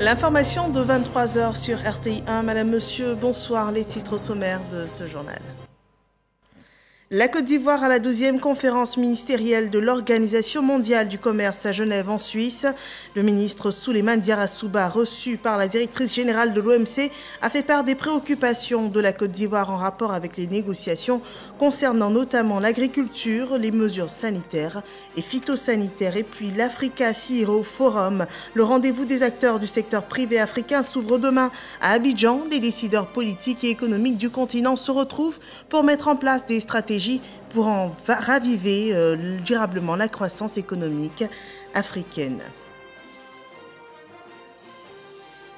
L'information de 23 h sur RTI 1. Madame, Monsieur, bonsoir. Les titres au sommaire de ce journal. La Côte d'Ivoire à la 12e conférence ministérielle de l'Organisation mondiale du commerce à Genève en Suisse. Le ministre Souleymane Diarra Souba, reçu par la directrice générale de l'OMC, a fait part des préoccupations de la Côte d'Ivoire en rapport avec les négociations concernant notamment l'agriculture, les mesures sanitaires et phytosanitaires. Et puis l'Africa CEO Forum, le rendez-vous des acteurs du secteur privé africain, s'ouvre demain à Abidjan. Les décideurs politiques et économiques du continent se retrouvent pour mettre en place des stratégies pour en raviver durablement la croissance économique africaine.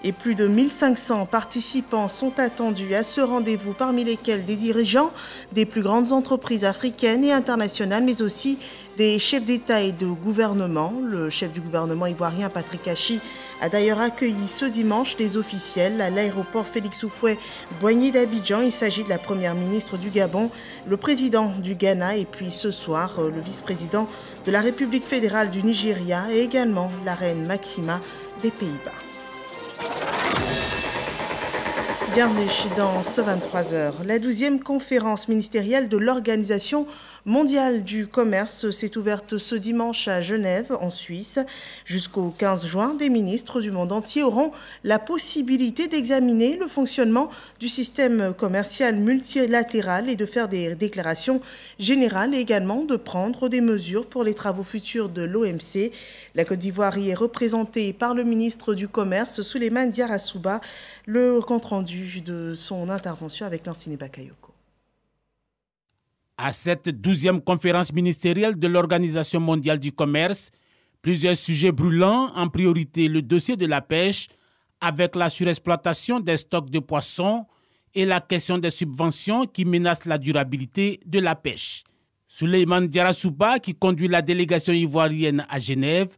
Et plus de 1500 participants sont attendus à ce rendez-vous, parmi lesquels des dirigeants des plus grandes entreprises africaines et internationales, mais aussi des chefs d'État et de gouvernement. Le chef du gouvernement ivoirien, Patrick Achi, a d'ailleurs accueilli ce dimanche les officiels à l'aéroport Félix Houphouët-Boigny d'Abidjan. Il s'agit de la première ministre du Gabon, le président du Ghana et puis ce soir, le vice-président de la République fédérale du Nigeria et également la reine Maxima des Pays-Bas. Bienvenue dans ce 23 h. La 12e conférence ministérielle de l'Organisation mondiale du commerce s'est ouverte ce dimanche à Genève, en Suisse. Jusqu'au 15 juin, des ministres du monde entier auront la possibilité d'examiner le fonctionnement du système commercial multilatéral et de faire des déclarations générales et également de prendre des mesures pour les travaux futurs de l'OMC. La Côte d'Ivoire y est représentée par le ministre du Commerce, Souleymane Diarra Souba. Le compte-rendu de son intervention avec Lansine Bakayoko. À cette 12e conférence ministérielle de l'Organisation mondiale du commerce, plusieurs sujets brûlants, en priorité le dossier de la pêche, avec la surexploitation des stocks de poissons et la question des subventions qui menacent la durabilité de la pêche. Souleymane Diarra Souba, qui conduit la délégation ivoirienne à Genève,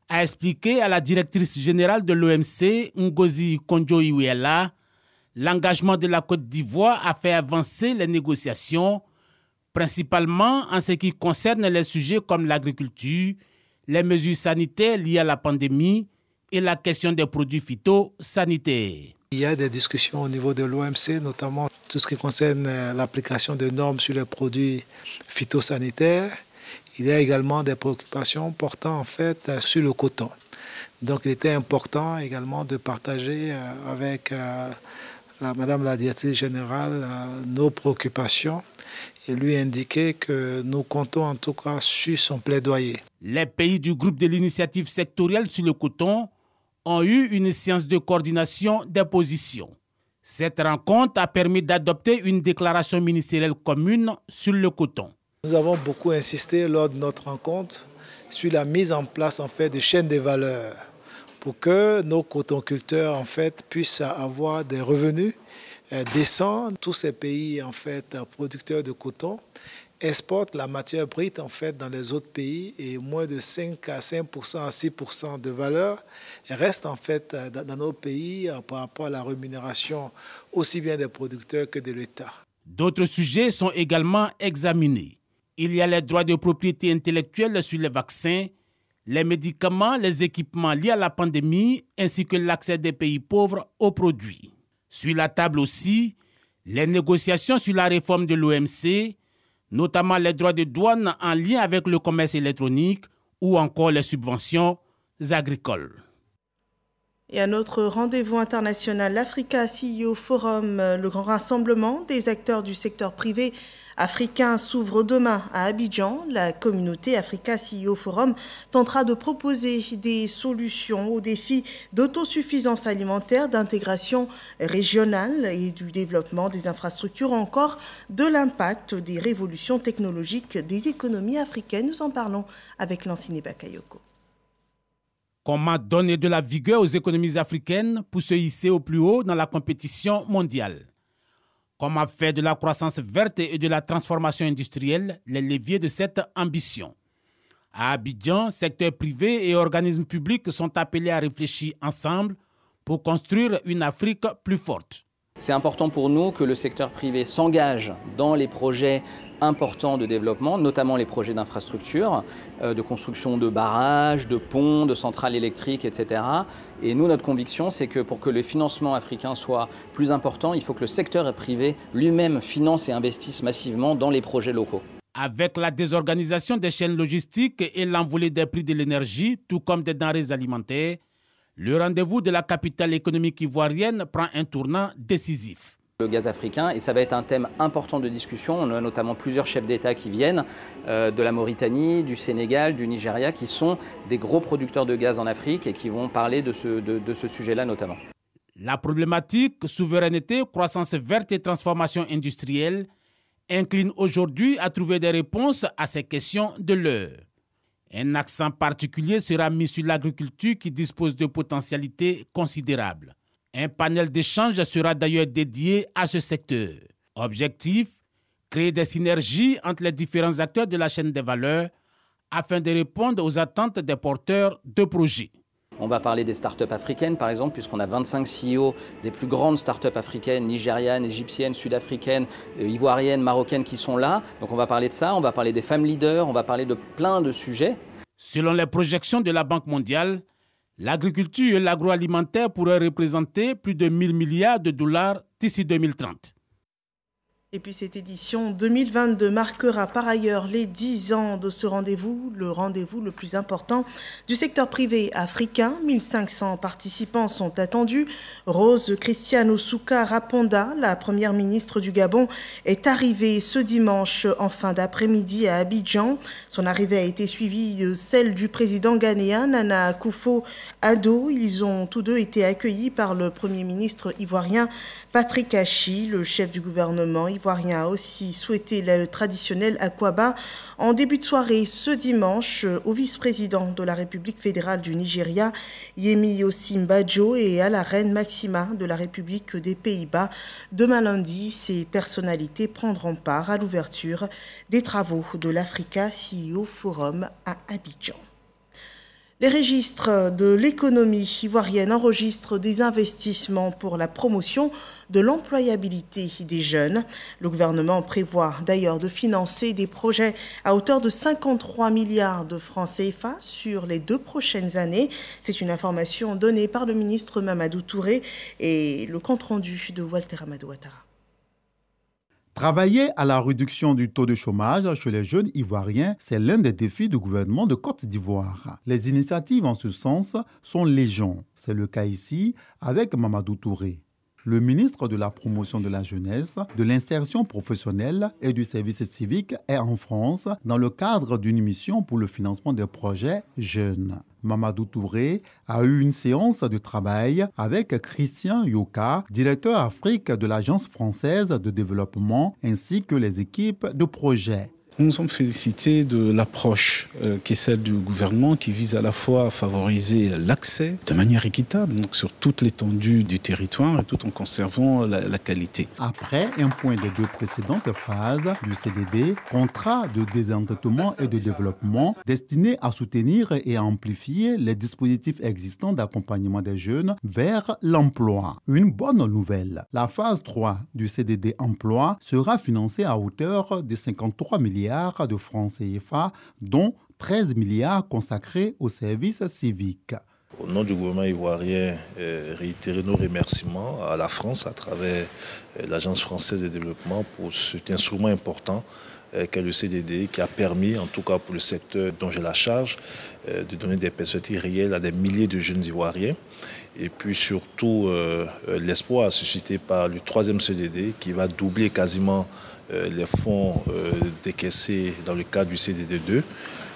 a expliqué à la directrice générale de l'OMC, Ngozi Konjo-Iweala, l'engagement de la Côte d'Ivoire à faire avancer les négociations, principalement en ce qui concerne les sujets comme l'agriculture, les mesures sanitaires liées à la pandémie et la question des produits phytosanitaires. Il y a des discussions au niveau de l'OMC, notamment tout ce qui concerne l'application de normes sur les produits phytosanitaires. Il y a également des préoccupations portant en fait sur le coton. Donc il était important également de partager avec Madame la directrice générale nos préoccupations et lui indiquer que nous comptons en tout cas sur son plaidoyer. Les pays du groupe de l'initiative sectorielle sur le coton ont eu une séance de coordination des positions. Cette rencontre a permis d'adopter une déclaration ministérielle commune sur le coton. Nous avons beaucoup insisté lors de notre rencontre sur la mise en place en fait de chaînes de valeur pour que nos cotonculteurs en fait puissent avoir des revenus décents. Tous ces pays en fait producteurs de coton exportent la matière brute en fait dans les autres pays et moins de 5 à 5% à 6% de valeur reste en fait dans nos pays par rapport à la rémunération aussi bien des producteurs que de l'État. D'autres sujets sont également examinés. Il y a les droits de propriété intellectuelle sur les vaccins, les médicaments, les équipements liés à la pandémie, ainsi que l'accès des pays pauvres aux produits. Sur la table aussi, les négociations sur la réforme de l'OMC, notamment les droits de douane en lien avec le commerce électronique ou encore les subventions agricoles. Et à notre rendez-vous international, l'Africa CEO Forum, le grand rassemblement des acteurs du secteur privé africain s'ouvre demain à Abidjan. La communauté Africa CEO Forum tentera de proposer des solutions aux défis d'autosuffisance alimentaire, d'intégration régionale et du développement des infrastructures, encore de l'impact des révolutions technologiques des économies africaines. Nous en parlons avec Lansine Bakayoko. Comment donner de la vigueur aux économies africaines pour se hisser au plus haut dans la compétition mondiale? Comment faire de la croissance verte et de la transformation industrielle les leviers de cette ambition? À Abidjan, secteur privé et organismes publics sont appelés à réfléchir ensemble pour construire une Afrique plus forte. C'est important pour nous que le secteur privé s'engage dans les projets importants de développement, notamment les projets d'infrastructure, de construction de barrages, de ponts, de centrales électriques, etc. Et nous, notre conviction, c'est que pour que le financement africain soit plus important, il faut que le secteur privé lui-même finance et investisse massivement dans les projets locaux. Avec la désorganisation des chaînes logistiques et l'envolée des prix de l'énergie, tout comme des denrées alimentaires, le rendez-vous de la capitale économique ivoirienne prend un tournant décisif. Le gaz africain, et ça va être un thème important de discussion. On a notamment plusieurs chefs d'État qui viennent de la Mauritanie, du Sénégal, du Nigeria, qui sont des gros producteurs de gaz en Afrique et qui vont parler de ce sujet-là notamment. La problématique souveraineté, croissance verte et transformation industrielle incline aujourd'hui à trouver des réponses à ces questions de l'heure. Un accent particulier sera mis sur l'agriculture qui dispose de potentialités considérables. Un panel d'échange sera d'ailleurs dédié à ce secteur. Objectif, créer des synergies entre les différents acteurs de la chaîne des valeurs afin de répondre aux attentes des porteurs de projets. On va parler des startups africaines, par exemple, puisqu'on a 25 CEO des plus grandes startups africaines, nigérianes, égyptiennes, sud-africaines, ivoiriennes, marocaines qui sont là. Donc on va parler de ça, on va parler des femmes leaders, on va parler de plein de sujets. Selon les projections de la Banque mondiale, l'agriculture et l'agroalimentaire pourraient représenter plus de 1 000 milliards de dollars d'ici 2030. Et puis cette édition 2022 marquera par ailleurs les 10 ans de ce rendez-vous, le rendez-vous le plus important du secteur privé africain. 1500 participants sont attendus. Rose Christiane Souka Raponda, la première ministre du Gabon, est arrivée ce dimanche en fin d'après-midi à Abidjan. Son arrivée a été suivie de celle du président ghanéen Nana Akufo-Addo. Ils ont tous deux été accueillis par le premier ministre ivoirien Patrick Hachi. Le chef du gouvernement ivoirien a aussi souhaité le traditionnel Akwaba en début de soirée ce dimanche au vice-président de la République fédérale du Nigeria, Yemi Osinbajo, et à la reine Maxima de la République des Pays-Bas. Demain lundi, ces personnalités prendront part à l'ouverture des travaux de l'Africa CEO Forum à Abidjan. Les registres de l'économie ivoirienne enregistrent des investissements pour la promotion de l'employabilité des jeunes. Le gouvernement prévoit d'ailleurs de financer des projets à hauteur de 53 milliards de francs CFA sur les 2 prochaines années. C'est une information donnée par le ministre Mamadou Touré et le compte-rendu de Walter Amadou Ouattara. Travailler à la réduction du taux de chômage chez les jeunes ivoiriens, c'est l'un des défis du gouvernement de Côte d'Ivoire. Les initiatives en ce sens sont légion. C'est le cas ici avec Mamadou Touré. Le ministre de la Promotion de la Jeunesse, de l'Insertion professionnelle et du Service civique est en France dans le cadre d'une mission pour le financement des projets jeunes. Mamadou Touré a eu une séance de travail avec Christian Yoka, directeur Afrique de l'Agence française de développement, ainsi que les équipes de projet. Nous nous sommes félicités de l'approche qui est celle du gouvernement, qui vise à la fois à favoriser l'accès de manière équitable, donc sur toute l'étendue du territoire et tout en conservant la qualité. Après un point des 2 précédentes phases du CDD, contrat de désendettement et de développement destiné à soutenir et à amplifier les dispositifs existants d'accompagnement des jeunes vers l'emploi. Une bonne nouvelle, la phase 3 du CDD emploi sera financée à hauteur de 53 milliards de francs CFA, dont 13 milliards consacrés au service civique. Au nom du gouvernement ivoirien, réitérer nos remerciements à la France à travers l'Agence française de développement pour cet instrument important qu'est le CDD, qui a permis, en tout cas pour le secteur dont j'ai la charge, de donner des perspectives réelles à des milliers de jeunes Ivoiriens. Et puis surtout l'espoir suscité par le 3e CDD qui va doubler quasiment les fonds décaissés dans le cadre du CDD2,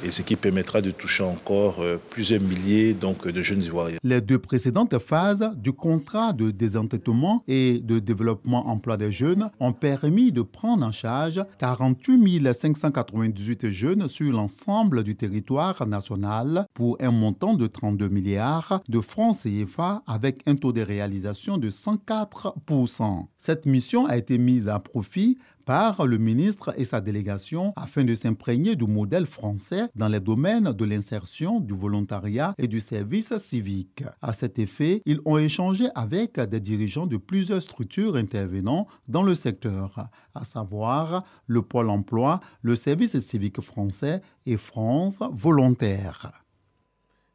et ce qui permettra de toucher encore plusieurs milliers de jeunes Ivoiriens. Les 2 précédentes phases du contrat de désendettement et de développement emploi des jeunes ont permis de prendre en charge 48 598 jeunes sur l'ensemble du territoire national pour un montant de 32 milliards de francs CFA avec un taux de réalisation de 104%. Cette mission a été mise à profit par le ministre et sa délégation afin de s'imprégner du modèle français dans les domaines de l'insertion, du volontariat et du service civique. À cet effet, ils ont échangé avec des dirigeants de plusieurs structures intervenant dans le secteur, à savoir le Pôle emploi, le service civique français et France Volontaire.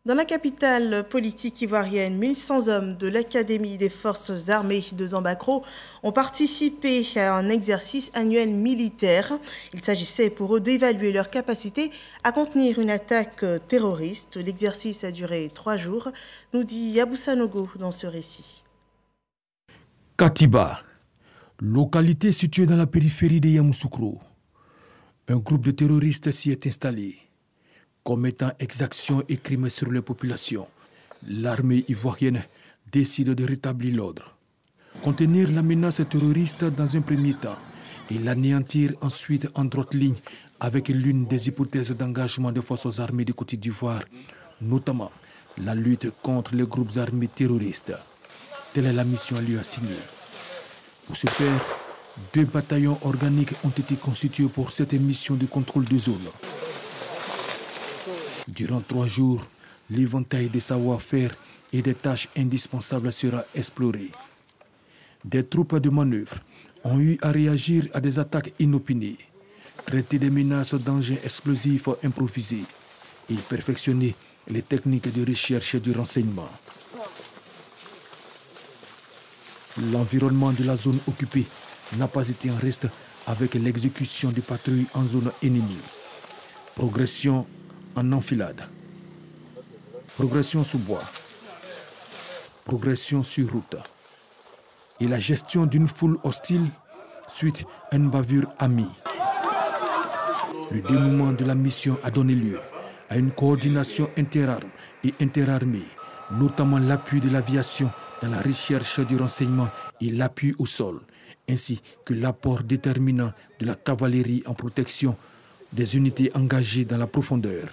Dans la capitale politique ivoirienne, 1100 hommes de l'Académie des forces armées de Zambakro ont participé à un exercice annuel militaire. Il s'agissait pour eux d'évaluer leur capacité à contenir une attaque terroriste. L'exercice a duré 3 jours, nous dit Yabou Sanogo dans ce récit. Katiba, localité située dans la périphérie de Yamoussoukro. Un groupe de terroristes s'y est installé. Commettant exactions et crimes sur les populations, l'armée ivoirienne décide de rétablir l'ordre. Contenir la menace terroriste dans un premier temps et l'anéantir ensuite en droite ligne avec l'une des hypothèses d'engagement des forces armées de Côte d'Ivoire, notamment la lutte contre les groupes armés terroristes. Telle est la mission à lui assignée. Pour ce faire, 2 bataillons organiques ont été constitués pour cette mission de contrôle de zone. Durant 3 jours, l'éventail des savoir-faire et des tâches indispensables sera exploré. Des troupes de manœuvre ont eu à réagir à des attaques inopinées, traiter des menaces d'engins explosifs improvisés et perfectionner les techniques de recherche et de renseignement. L'environnement de la zone occupée n'a pas été en reste avec l'exécution de patrouilles en zone ennemie. Progression en enfilade, progression sous bois, progression sur route et la gestion d'une foule hostile suite à une bavure amie. Le dénouement de la mission a donné lieu à une coordination interarmes et interarmée, notamment l'appui de l'aviation dans la recherche du renseignement et l'appui au sol, ainsi que l'apport déterminant de la cavalerie en protection des unités engagées dans la profondeur.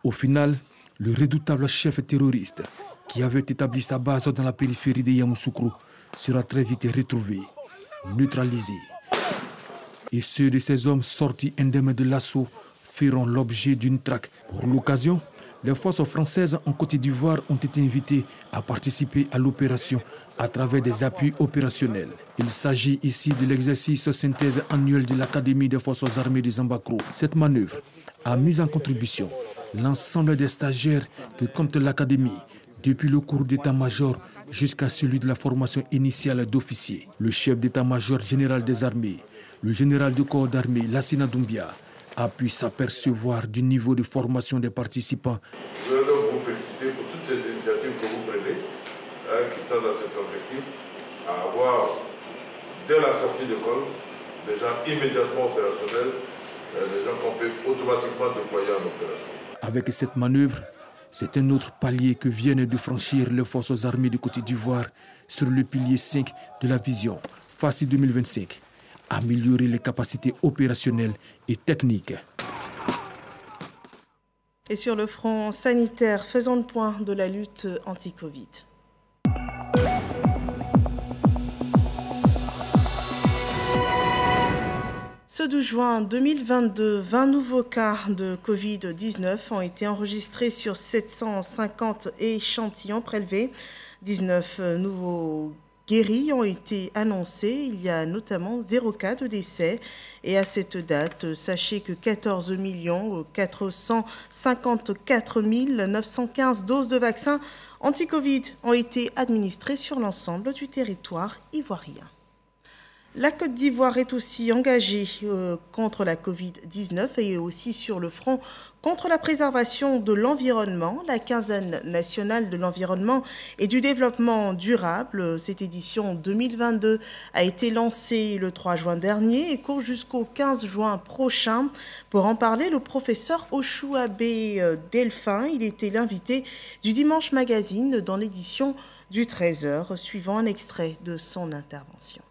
Au final, le redoutable chef terroriste qui avait établi sa base dans la périphérie de Yamoussoukro sera très vite retrouvé, neutralisé. Et ceux de ces hommes sortis indemnes de l'assaut feront l'objet d'une traque. Pour l'occasion, les forces françaises en Côte d'Ivoire ont été invitées à participer à l'opération à travers des appuis opérationnels. Il s'agit ici de l'exercice synthèse annuel de l'Académie des forces armées de Zambakro. Cette manœuvre a mis en contribution l'ensemble des stagiaires que compte l'Académie, depuis le cours d'état-major jusqu'à celui de la formation initiale d'officiers. Le chef d'état-major général des armées, le général du corps d'armée, Lassina Doumbia, a pu s'apercevoir du niveau de formation des participants. Je veux donc vous féliciter pour toutes ces initiatives que vous prenez, qui tendent à cet objectif, à avoir, dès la sortie d'école, des gens immédiatement opérationnels, des gens qu'on peut automatiquement déployer en opération. Avec cette manœuvre, c'est un autre palier que viennent de franchir les forces armées de Côte d'Ivoire sur le pilier 5 de la vision FACI 2025. Améliorer les capacités opérationnelles et techniques. Et sur le front sanitaire, faisons le point de la lutte anti-Covid. Ce 12 juin 2022, 20 nouveaux cas de Covid-19 ont été enregistrés sur 750 échantillons prélevés. 19 nouveaux guéris ont été annoncés. Il y a notamment 0 cas de décès. Et à cette date, sachez que 14 454 915 doses de vaccins anti-Covid ont été administrées sur l'ensemble du territoire ivoirien. La Côte d'Ivoire est aussi engagée contre la Covid-19 et aussi sur le front contre la préservation de l'environnement. La quinzaine nationale de l'environnement et du développement durable, cette édition 2022, a été lancée le 3 juin dernier et court jusqu'au 15 juin prochain. Pour en parler, le professeur Oshouabe Delphin, il était l'invité du Dimanche Magazine dans l'édition du 13h, suivant un extrait de son intervention.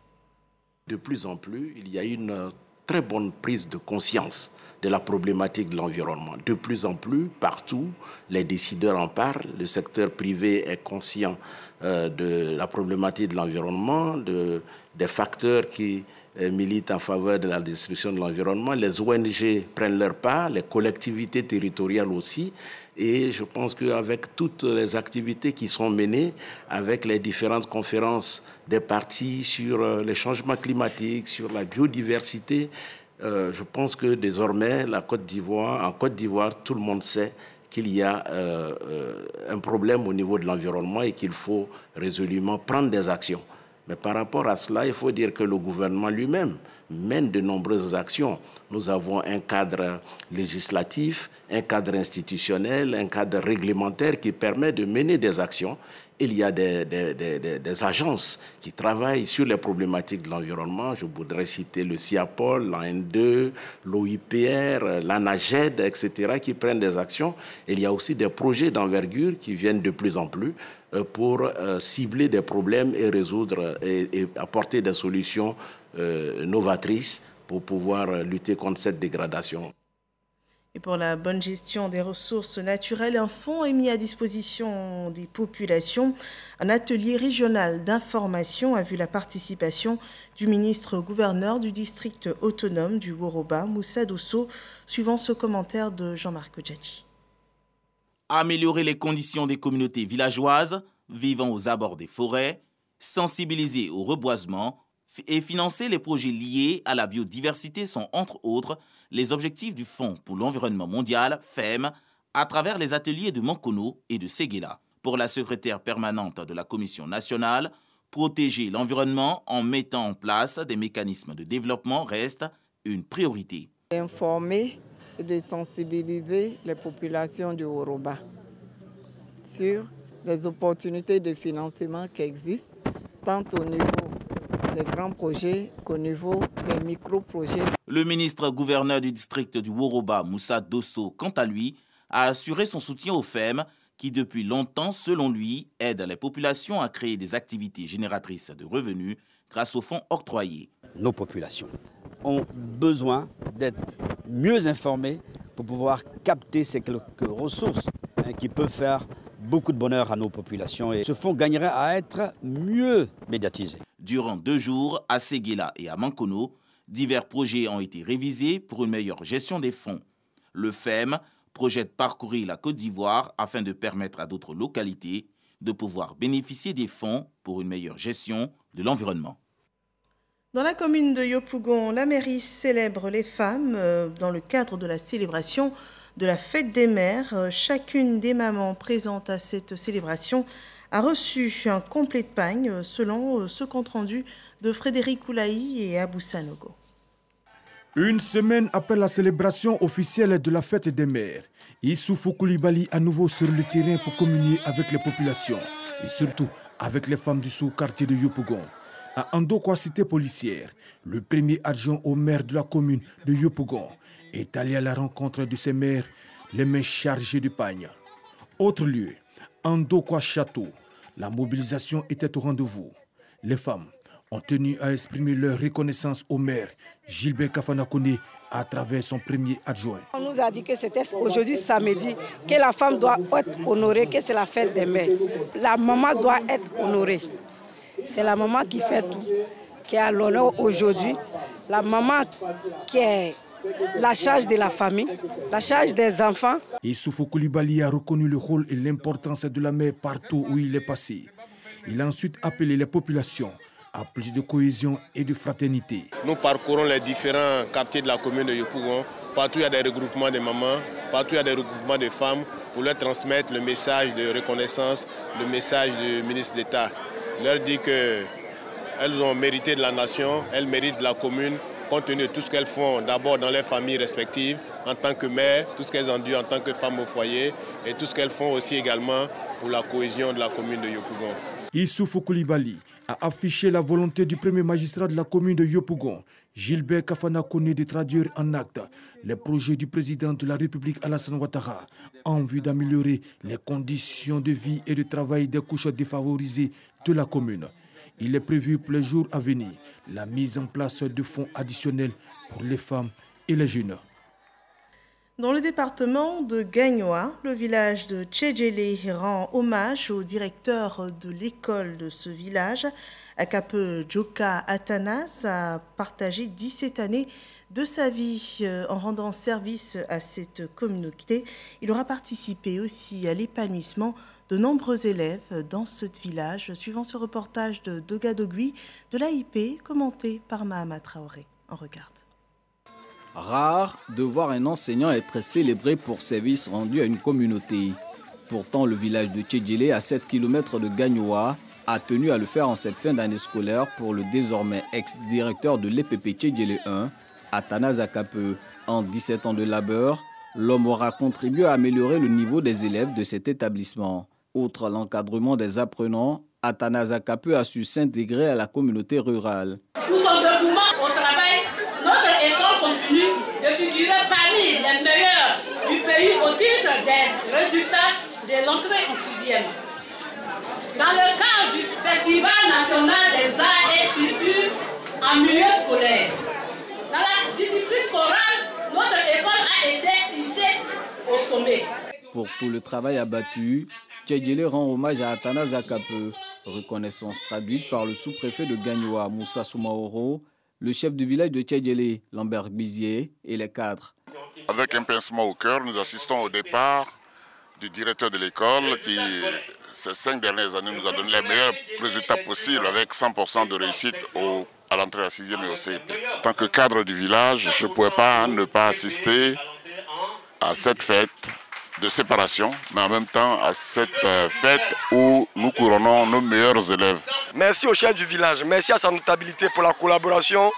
De plus en plus, il y a une très bonne prise de conscience de la problématique de l'environnement. De plus en plus, partout, les décideurs en parlent, le secteur privé est conscient de la problématique de l'environnement, des facteurs qui militent en faveur de la destruction de l'environnement. Les ONG prennent leur part, les collectivités territoriales aussi. Et je pense qu'avec toutes les activités qui sont menées, avec les différentes conférences des parties sur les changements climatiques, sur la biodiversité, je pense que désormais, en Côte d'Ivoire, tout le monde sait qu'il y a un problème au niveau de l'environnement et qu'il faut résolument prendre des actions. Mais par rapport à cela, il faut dire que le gouvernement lui-même mène de nombreuses actions. Nous avons un cadre législatif, un cadre institutionnel, un cadre réglementaire qui permet de mener des actions. Il y a des agences qui travaillent sur les problématiques de l'environnement. Je voudrais citer le CIAPOL, l'AN2, l'OIPR, l'ANAGED, etc., qui prennent des actions. Il y a aussi des projets d'envergure qui viennent de plus en plus pour cibler des problèmes et résoudre et apporter des solutions novatrices pour pouvoir lutter contre cette dégradation. Et pour la bonne gestion des ressources naturelles, un fonds est mis à disposition des populations. Un atelier régional d'information a vu la participation du ministre-gouverneur du district autonome du Woroba, Moussa Dosso, suivant ce commentaire de Jean-Marc Djadji. Améliorer les conditions des communautés villageoises vivant aux abords des forêts, sensibiliser au reboisement et financer les projets liés à la biodiversité sont, entre autres, les objectifs du Fonds pour l'environnement mondial, FEM, à travers les ateliers de Mankono et de Séguéla. Pour la secrétaire permanente de la Commission nationale, protéger l'environnement en mettant en place des mécanismes de développement reste une priorité. Informer et de sensibiliser les populations du Woroba sur les opportunités de financement qui existent, tant au niveau des grands projets qu'au niveau des micro-projets. Le ministre-gouverneur du district du Woroba, Moussa Dosso, quant à lui, a assuré son soutien au FEM qui, depuis longtemps, selon lui, aide les populations à créer des activités génératrices de revenus grâce aux fonds octroyés. Nos populations ont besoin d'être mieux informées pour pouvoir capter ces quelques ressources qui peuvent faire beaucoup de bonheur à nos populations. Et ce fonds gagnerait à être mieux médiatisé. Durant 2 jours, à Séguéla et à Mankono, divers projets ont été révisés pour une meilleure gestion des fonds. Le FEM projette parcourir la Côte d'Ivoire afin de permettre à d'autres localités de pouvoir bénéficier des fonds pour une meilleure gestion de l'environnement. Dans la commune de Yopougon, la mairie célèbre les femmes dans le cadre de la célébration de la fête des mères. Chacune des mamans présentes à cette célébration a reçu un complet de pagne selon ce compte-rendu de Frédéric Oulaï et Abou Sanogo. Une semaine après la célébration officielle de la fête des mères, Issoufou Koulibaly à nouveau sur le terrain pour communier avec les populations et surtout avec les femmes du sous-quartier de Yopougon. À Andokwa, cité policière, le premier adjoint au maire de la commune de Yopougon est allé à la rencontre de ses mères, les mains chargées de pagne. Autre lieu, Andokwa Château, la mobilisation était au rendez-vous. Les femmes ont tenu à exprimer leur reconnaissance au maire Gilbert Kafana Koné à travers son premier adjoint. On nous a dit que c'était aujourd'hui samedi, que la femme doit être honorée, que c'est la fête des mères. La maman doit être honorée. C'est la maman qui fait tout, qui a l'honneur aujourd'hui. La maman qui est la charge de la famille, la charge des enfants. Issoufou Koulibaly a reconnu le rôle et l'importance de la mère partout où il est passé. Il a ensuite appelé les populations à plus de cohésion et de fraternité. Nous parcourons les différents quartiers de la commune de Yopougon. Partout il y a des regroupements de mamans, partout il y a des regroupements de femmes pour leur transmettre le message de reconnaissance, le message du ministre d'État. Leur dit qu'elles ont mérité de la nation, elles méritent de la commune, compte tenu de tout ce qu'elles font d'abord dans leurs familles respectives, en tant que mères, tout ce qu'elles endurent en tant que femmes au foyer, et tout ce qu'elles font aussi également pour la cohésion de la commune de Yopougon. Issoufou Koulibaly a affiché la volonté du premier magistrat de la commune de Yopougon, Gilbert Kafana Koné, de traduire en acte les projets du président de la République Alassane Ouattara en vue d'améliorer les conditions de vie et de travail des couches défavorisées de la commune. Il est prévu pour les jours à venir la mise en place de fonds additionnels pour les femmes et les jeunes. Dans le département de Gagnoa, le village de Tchedjele rend hommage au directeur de l'école de ce village. Akape Djoka Atanas a partagé 17 années de sa vie en rendant service à cette communauté. Il aura participé aussi à l'épanouissement de nombreux élèves dans ce village, suivant ce reportage de Dogadogui de l'AIP, commenté par Mahama Traoré. On regarde. Rare de voir un enseignant être célébré pour services rendus à une communauté. Pourtant, le village de Tchedjele, à 7 km de Gagnoa, a tenu à le faire en cette fin d'année scolaire pour le désormais ex-directeur de l'EPP Tchedjele 1, Atanas Akape. En 17 ans de labeur, l'homme aura contribué à améliorer le niveau des élèves de cet établissement. Outre l'encadrement des apprenants, Atanas Akape a su s'intégrer à la communauté rurale. Nous sommes dévouements au travail. Notre école continue de figurer parmi les meilleurs du pays au titre des résultats de l'entrée en 6e. Dans le cadre du Festival national des arts et cultures en milieu scolaire, dans la discipline chorale, notre école a été hissée au sommet. Pour tout le travail abattu, Tchedjele rend hommage à Atanas Akape. Reconnaissance traduite par le sous-préfet de Gagnoa, Moussa Soumaoro, le chef du village de Tchedjele, Lambert Bizier, et les cadres. Avec un pincement au cœur, nous assistons au départ du directeur de l'école qui, ces 5 dernières années, nous a donné les meilleurs résultats possibles avec 100% de réussite à l'entrée à 6e et au CEP. En tant que cadre du village, je ne pouvais pas ne pas assister à cette fête de séparation, mais en même temps à cette fête où nous couronnons nos meilleurs élèves. Merci au chef du village, merci à sa notabilité pour la collaboration,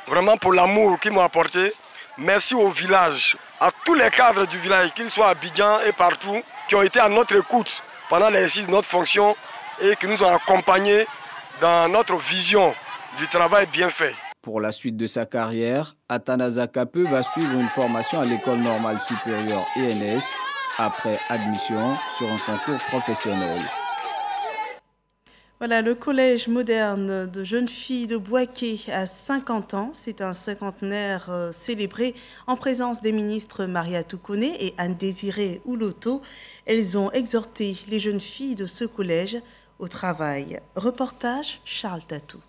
vraiment pour l'amour qu'il m'a apporté. Merci au village, à tous les cadres du village, qu'ils soient à Abidjan et partout, qui ont été à notre écoute pendant l'exercice de notre fonction et qui nous ont accompagnés dans notre vision du travail bien fait. Pour la suite de sa carrière, Atanas Akape va suivre une formation à l'école normale supérieure ENS après admission sur un concours professionnel. Voilà, le collège moderne de jeunes filles de Bouaké a 50 ans. C'est un cinquantenaire célébré en présence des ministres Maria Toukone et Anne-Désirée Ouloto. Elles ont exhorté les jeunes filles de ce collège au travail. Reportage Charles Tatou.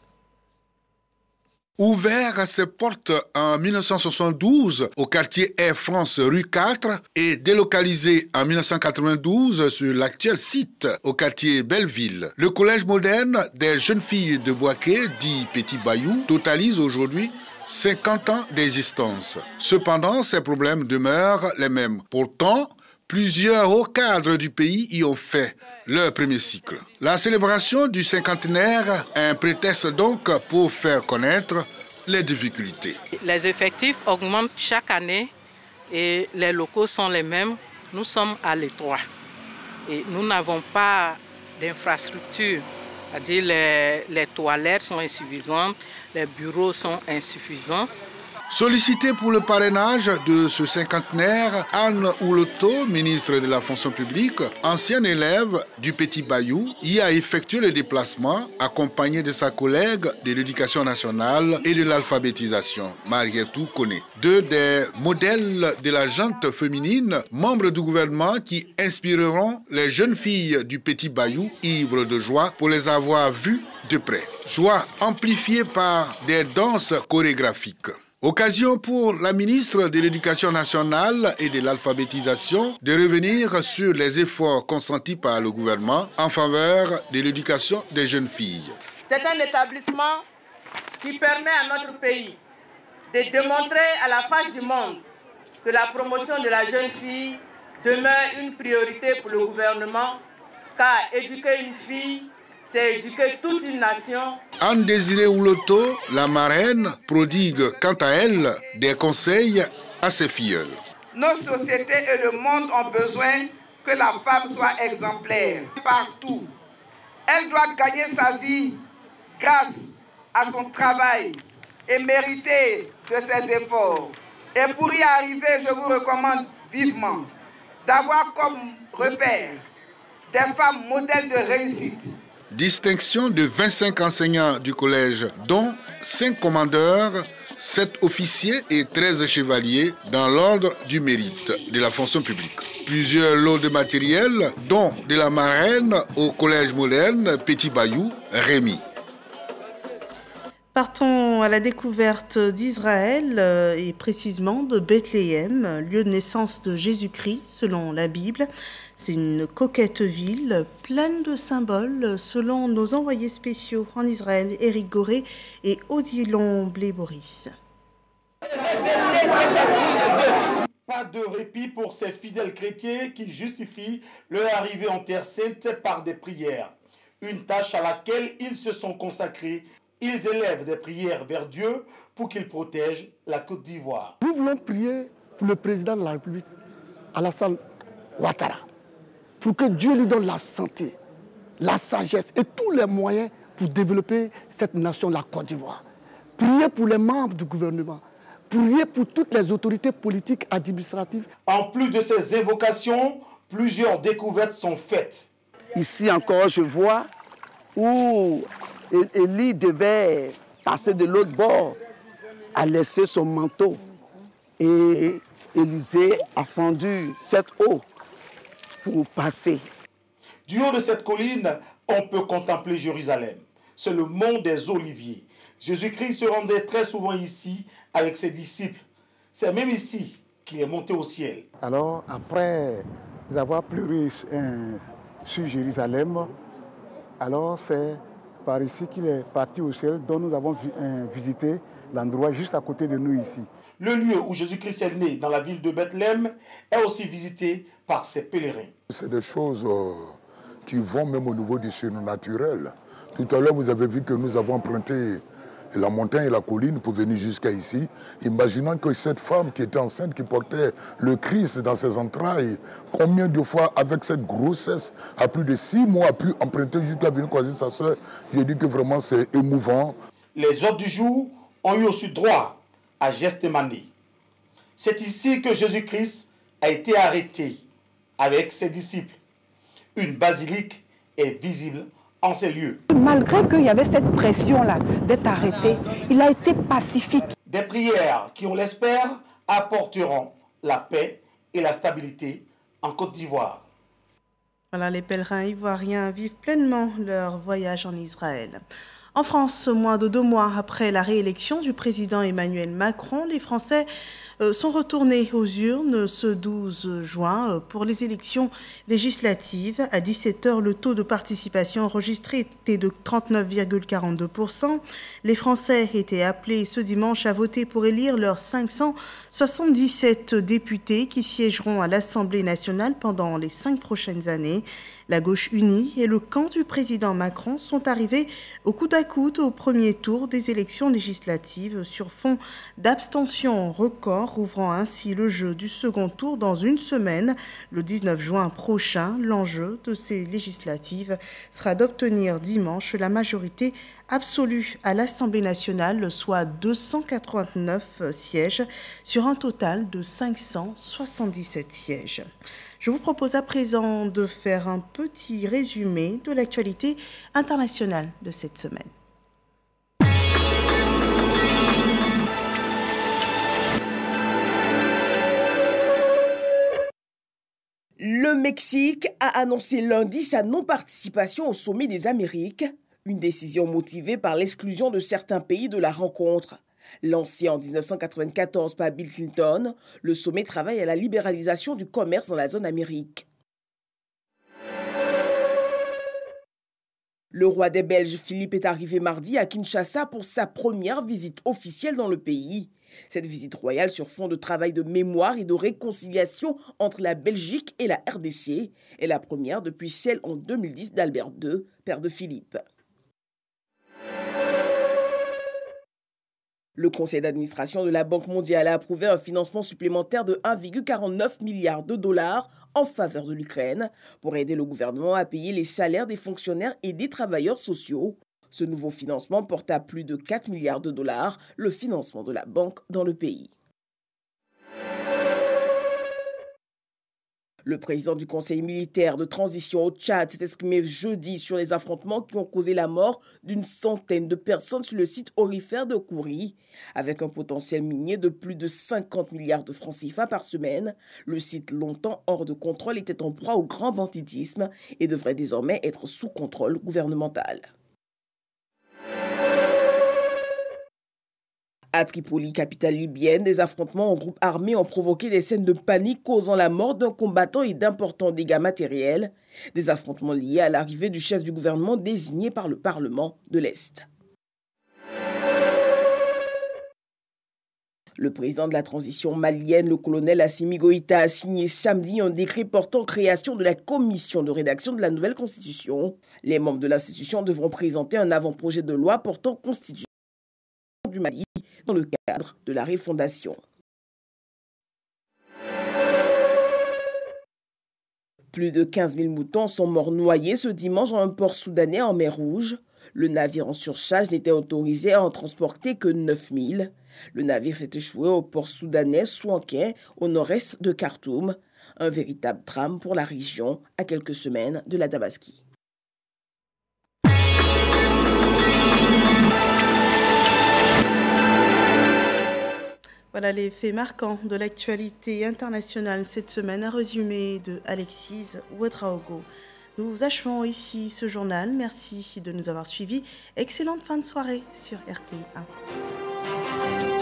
Ouvert à ses portes en 1972 au quartier Air France rue 4 et délocalisé en 1992 sur l'actuel site au quartier Belleville, le collège moderne des jeunes filles de Bouaké, dit Petit Bayou, totalise aujourd'hui 50 ans d'existence. Cependant, ces problèmes demeurent les mêmes. Pourtant, plusieurs hauts cadres du pays y ont fait leur premier cycle. La célébration du cinquantenaire est un prétexte donc pour faire connaître les difficultés. Les effectifs augmentent chaque année et les locaux sont les mêmes. Nous sommes à l'étroit et nous n'avons pas d'infrastructure. C'est-à-dire les toilettes sont insuffisantes, les bureaux sont insuffisants. Sollicitée pour le parrainage de ce cinquantenaire, Anne Ouloto, ministre de la fonction publique, ancienne élève du Petit Bayou, y a effectué le déplacement accompagnée de sa collègue de l'éducation nationale et de l'alphabétisation, Marietou Koné. Deux des modèles de la gente féminine, membres du gouvernement qui inspireront les jeunes filles du Petit Bayou, ivres de joie pour les avoir vues de près. Joie amplifiée par des danses chorégraphiques. Occasion pour la ministre de l'Éducation nationale et de l'alphabétisation de revenir sur les efforts consentis par le gouvernement en faveur de l'éducation des jeunes filles. C'est un établissement qui permet à notre pays de démontrer à la face du monde que la promotion de la jeune fille demeure une priorité pour le gouvernement, car éduquer une fille, c'est éduquer toute une nation. Anne-Désirée Ouloto, la marraine, prodigue quant à elle des conseils à ses filleuls. Nos sociétés et le monde ont besoin que la femme soit exemplaire partout. Elle doit gagner sa vie grâce à son travail et mériter de ses efforts. Et pour y arriver, je vous recommande vivement d'avoir comme repère des femmes modèles de réussite. Distinction de 25 enseignants du collège, dont 5 commandeurs 7 officiers et 13 chevaliers dans l'ordre du mérite de la fonction publique. Plusieurs lots de matériel, dont de la marraine au collège moderne Petit Bayou, remis. Partons à la découverte d'Israël et précisément de Bethléem, lieu de naissance de Jésus-Christ selon la Bible. C'est une coquette ville pleine de symboles selon nos envoyés spéciaux en Israël, Éric Goré et Odilon Blé-Boris. Pas de répit pour ces fidèles chrétiens qui justifient leur arrivée en Terre Sainte par des prières. Une tâche à laquelle ils se sont consacrés. Ils élèvent des prières vers Dieu pour qu'il protège la Côte d'Ivoire. Nous voulons prier pour le président de la République, Alassane Ouattara, pour que Dieu lui donne la santé, la sagesse et tous les moyens pour développer cette nation, la Côte d'Ivoire. Prier pour les membres du gouvernement, prier pour toutes les autorités politiques, administratives. En plus de ces invocations, plusieurs découvertes sont faites. Ici encore, je vois où Élie devait passer de l'autre bord, a laissé son manteau. Et Élisée a fendu cette eau pour passer. Du haut de cette colline, on peut contempler Jérusalem. C'est le mont des Oliviers. Jésus-Christ se rendait très souvent ici avec ses disciples. C'est même ici qu'il est monté au ciel. Alors, après avoir pleuré sur Jérusalem, alors c'est par ici qu'il est parti au ciel, dont nous avons visité l'endroit juste à côté de nous ici. Le lieu où Jésus-Christ est né, dans la ville de Bethléem, est aussi visité par ses pèlerins. C'est des choses qui vont même au niveau du surnaturel. Tout à l'heure, vous avez vu que nous avons emprunté la montagne et la colline pour venir jusqu'à ici, imaginant que cette femme qui était enceinte, qui portait le Christ dans ses entrailles, combien de fois avec cette grossesse, à plus de 6 mois, a pu emprunter jusqu'à venir croiser sa soeur. Je dis que vraiment c'est émouvant. Les hôtes du jour ont eu aussi droit à Gethsémane. C'est ici que Jésus-Christ a été arrêté avec ses disciples. Une basilique est visible en ces lieux. Malgré qu'il y avait cette pression-là d'être arrêté, il a été pacifique. Des prières qui, on l'espère, apporteront la paix et la stabilité en Côte d'Ivoire. Voilà, les pèlerins ivoiriens vivent pleinement leur voyage en Israël. En France, moins de 2 mois après la réélection du président Emmanuel Macron, les Français sont retournés aux urnes ce 12 juin pour les élections législatives. À 17h, le taux de participation enregistré était de 39,42%. Les Français étaient appelés ce dimanche à voter pour élire leurs 577 députés qui siégeront à l'Assemblée nationale pendant les 5 prochaines années. La gauche unie et le camp du président Macron sont arrivés au coude à coude au premier tour des élections législatives sur fond d'abstention record, ouvrant ainsi le jeu du second tour dans une semaine. Le 19 juin prochain, l'enjeu de ces législatives sera d'obtenir dimanche la majorité absolue à l'Assemblée nationale, soit 289 sièges sur un total de 577 sièges. Je vous propose à présent de faire un petit résumé de l'actualité internationale de cette semaine. Le Mexique a annoncé lundi sa non-participation au sommet des Amériques, une décision motivée par l'exclusion de certains pays de la rencontre. Lancé en 1994 par Bill Clinton, le sommet travaille à la libéralisation du commerce dans la zone Amérique. Le roi des Belges Philippe est arrivé mardi à Kinshasa pour sa première visite officielle dans le pays. Cette visite royale sur fond de travail de mémoire et de réconciliation entre la Belgique et la RDC est la première depuis celle en 2010 d'Albert II, père de Philippe. Le conseil d'administration de la Banque mondiale a approuvé un financement supplémentaire de 1,49 milliard de dollars en faveur de l'Ukraine pour aider le gouvernement à payer les salaires des fonctionnaires et des travailleurs sociaux. Ce nouveau financement porte à plus de 4 milliards de dollars le financement de la banque dans le pays. Le président du Conseil militaire de transition au Tchad s'est exprimé jeudi sur les affrontements qui ont causé la mort d'une centaine de personnes sur le site aurifère de Kouri. Avec un potentiel minier de plus de 50 milliards de francs CFA par semaine, le site longtemps hors de contrôle était en proie au grand banditisme et devrait désormais être sous contrôle gouvernemental. À Tripoli, capitale libyenne, des affrontements en groupe armé ont provoqué des scènes de panique causant la mort d'un combattant et d'importants dégâts matériels. Des affrontements liés à l'arrivée du chef du gouvernement désigné par le Parlement de l'Est. Le président de la transition malienne, le colonel Assimi Goïta, a signé samedi un décret portant création de la commission de rédaction de la nouvelle constitution. Les membres de l'institution devront présenter un avant-projet de loi portant constitution du Mali dans le cadre de la refondation. Plus de 15 000 moutons sont morts noyés ce dimanche dans un port soudanais en mer Rouge. Le navire en surcharge n'était autorisé à en transporter que 9 000. Le navire s'est échoué au port soudanais Souanké, au nord-est de Khartoum. Un véritable drame pour la région, à quelques semaines de la Tabaski. Voilà les faits marquants de l'actualité internationale cette semaine, un résumé de Alexis Ouedraogo. Nous achevons ici ce journal. Merci de nous avoir suivis. Excellente fin de soirée sur RTI 1.